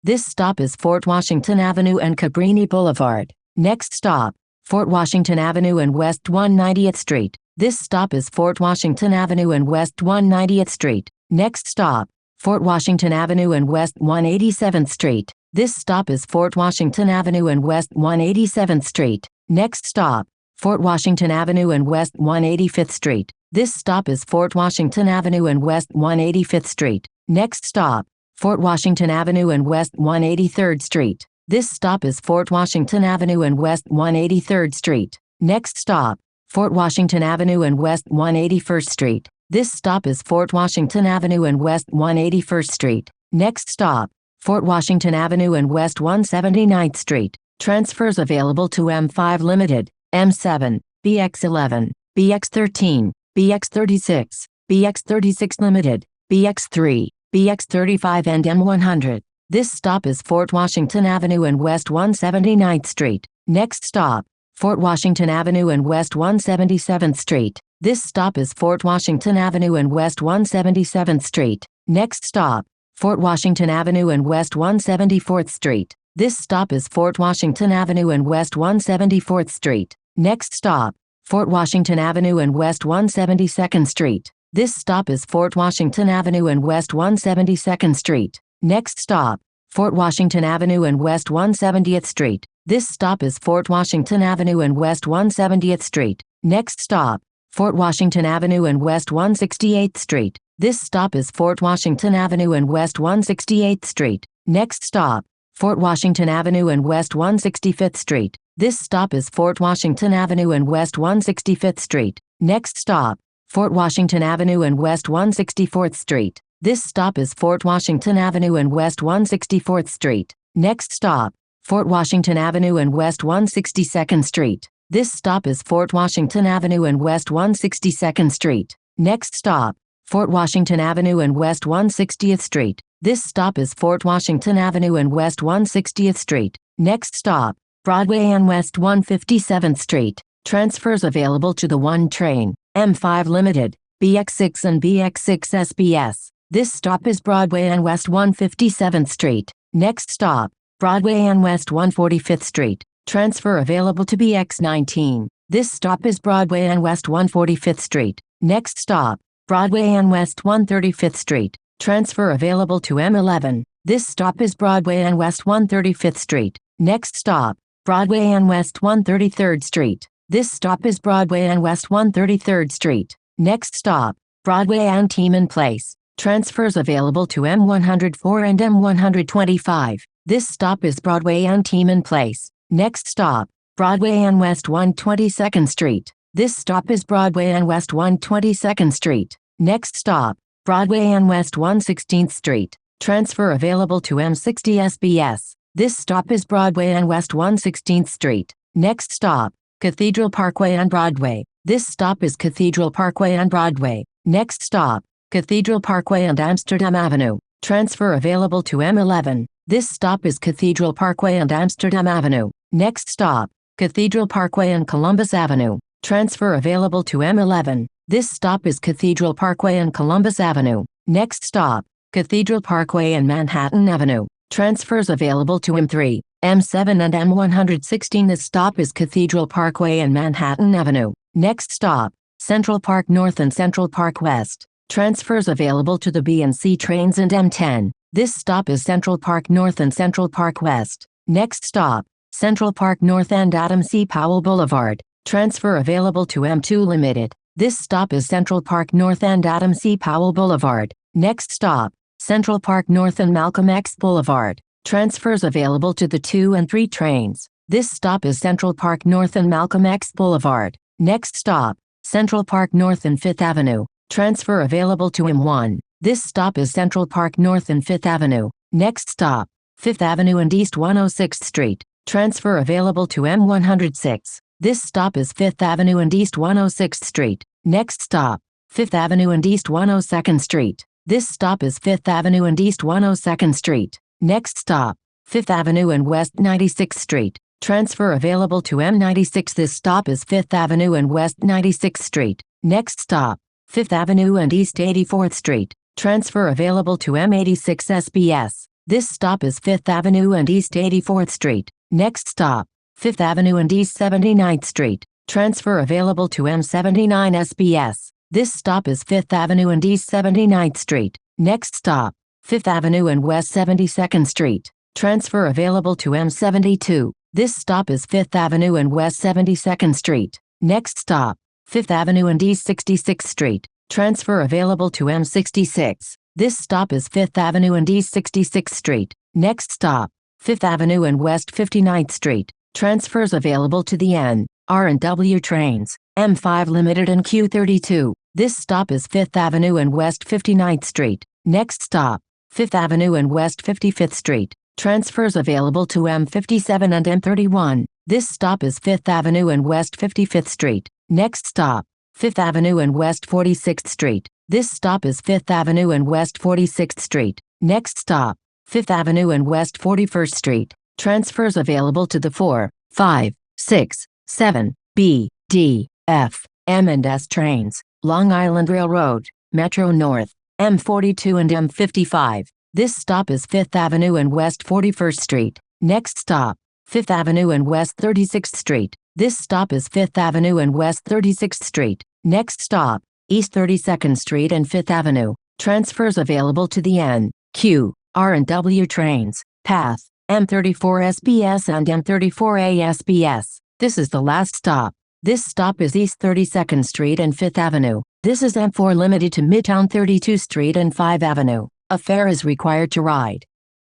This stop is Fort Washington Avenue and Cabrini Boulevard. Next stop, Fort Washington Avenue and West 190th Street. This stop is Fort Washington Avenue and West 190th Street. Next stop, Fort Washington Avenue and West 187th Street. This stop is Fort Washington Avenue and West 187th Street. Next stop, Fort Washington Avenue and West 185th Street. This stop is Fort Washington Avenue and West 185th Street. Next stop, Fort Washington Avenue and West 183rd Street. This stop is Fort Washington Avenue and West 183rd Street. Next stop, Fort Washington Avenue and West 181st Street. This stop is Fort Washington Avenue and West 181st Street. Next stop, Fort Washington Avenue and West 179th Street. Transfers available to M5 Limited, M7, BX11, BX13, BX36, BX36 Limited, BX3, BX35 and M100. This stop is Fort Washington Avenue and West 179th Street. Next stop, Fort Washington Avenue and West 177th Street. This stop is Fort Washington Avenue and West 177th Street. Next stop, Fort Washington Avenue and West 174th Street. This stop is Fort Washington Avenue and West 174th Street. Next stop, Fort Washington Avenue and West 172nd Street. This stop is Fort Washington Avenue and West 172nd Street. Next stop, Fort Washington Avenue and West 170th Street. This stop is Fort Washington Avenue and West 170th Street. Next stop, Fort Washington Avenue and West 168th Street. This stop is Fort Washington Avenue and West 168th Street. Next stop, Fort Washington Avenue and West 165th Street. This stop is Fort Washington Avenue and West 165th Street. Next stop, Fort Washington Avenue and West 164th Street. This stop is Fort Washington Avenue and West 164th Street. Next stop, Fort Washington Avenue and West 162nd Street. This stop is Fort Washington Avenue and West 162nd Street. Next stop, Fort Washington Avenue and West 160th Street. This stop is Fort Washington Avenue and West 160th Street. Next stop, Broadway and West 157th Street. Transfers available to the 1 train, M5 Limited, BX6 and BX6 SBS. This stop is Broadway and West 157th Street. Next stop, Broadway and West 145th Street. Transfer available to BX19. This stop is Broadway and West 145th Street. Next stop, Broadway and West 135th Street. Transfer available to M11. This stop is Broadway and West 135th Street. Next stop, Broadway and West 133rd Street. This stop is Broadway and West 133rd Street. Next stop, Broadway and Tiemann Place. Transfers available to M104 and M125. This stop is Broadway and Tiemann Place. Next stop, Broadway and West 122nd Street. This stop is Broadway and West 122nd Street. Next stop, Broadway and West 116th Street. Transfer available to M60 SBS. This stop is Broadway and West 116th Street. Next stop, Cathedral Parkway and Broadway. This stop is Cathedral Parkway and Broadway. Next stop, Cathedral Parkway and Amsterdam Avenue. Transfer available to M11. This stop is Cathedral Parkway and Amsterdam Avenue. Next stop, Cathedral Parkway and Columbus Avenue. Transfer available to M11. This stop is Cathedral Parkway and Columbus Avenue. Next stop, Cathedral Parkway and Manhattan Avenue. Transfers available to M3, M7 and M116. This stop is Cathedral Parkway and Manhattan Avenue. Next stop, Central Park North and Central Park West. Transfers available to the B and C trains and M10. This stop is Central Park North and Central Park West. Next stop, Central Park North and Adam C. Powell Boulevard. Transfer available to M2 Limited. This stop is Central Park North and Adam C. Powell Boulevard. Next stop, Central Park North and Malcolm X Boulevard. Transfers available to the 2 and 3 trains. This stop is Central Park North and Malcolm X Boulevard. Next stop, Central Park North and 5th Avenue. Transfer available to M1. This stop is Central Park North and 5th Avenue. Next stop, 5th Avenue and East 106th Street. Transfer available to M106. This stop is 5th Avenue and East 106th Street. Next stop, 5th Avenue and East 102nd Street. This stop is 5th Avenue and East 102nd Street. Next stop, 5th Avenue and West 96th Street. Transfer available to M96. This stop is 5th Avenue and West 96th Street. Next stop, 5th Avenue and East 84th Street. Transfer available to M86 SBS. This stop is 5th Avenue and East 84th Street. Next stop, 5th Avenue and East 79th Street. Transfer available to M79 SBS. This stop is 5th Avenue and East 79th Street. Next stop, 5th Avenue and West 72nd Street. Transfer available to M72. This stop is 5th Avenue and West 72nd Street. Next stop, 5th Avenue and East 66th Street. Transfer available to M66. This stop is 5th Avenue and East 66th Street. Next stop, 5th Avenue and West 59th Street. Transfers available to the N, R and W trains, M5 Limited and Q32. This stop is 5th Avenue and West 59th Street. Next stop, 5th Avenue and West 55th Street. Transfers available to M57 and M31. This stop is 5th Avenue and West 55th Street. Next stop, 5th Avenue and West 46th Street. This stop is 5th Avenue and West 46th Street. Next stop, 5th Avenue and West 41st Street. Transfers available to the 4, 5, 6, 7, B, D, F, M and S trains, Long Island Railroad, Metro North, M42 and M55. This stop is 5th Avenue and West 41st Street. Next stop, 5th Avenue and West 36th Street. This stop is 5th Avenue and West 36th Street. Next stop, East 32nd Street and 5th Avenue. Transfers available to the N, Q, R and W trains, Path, M34 SBS and M34A SBS. This is the last stop. This stop is East 32nd Street and 5th Avenue. This is M4 limited to Midtown 32nd Street and 5th Avenue. A fare is required to ride.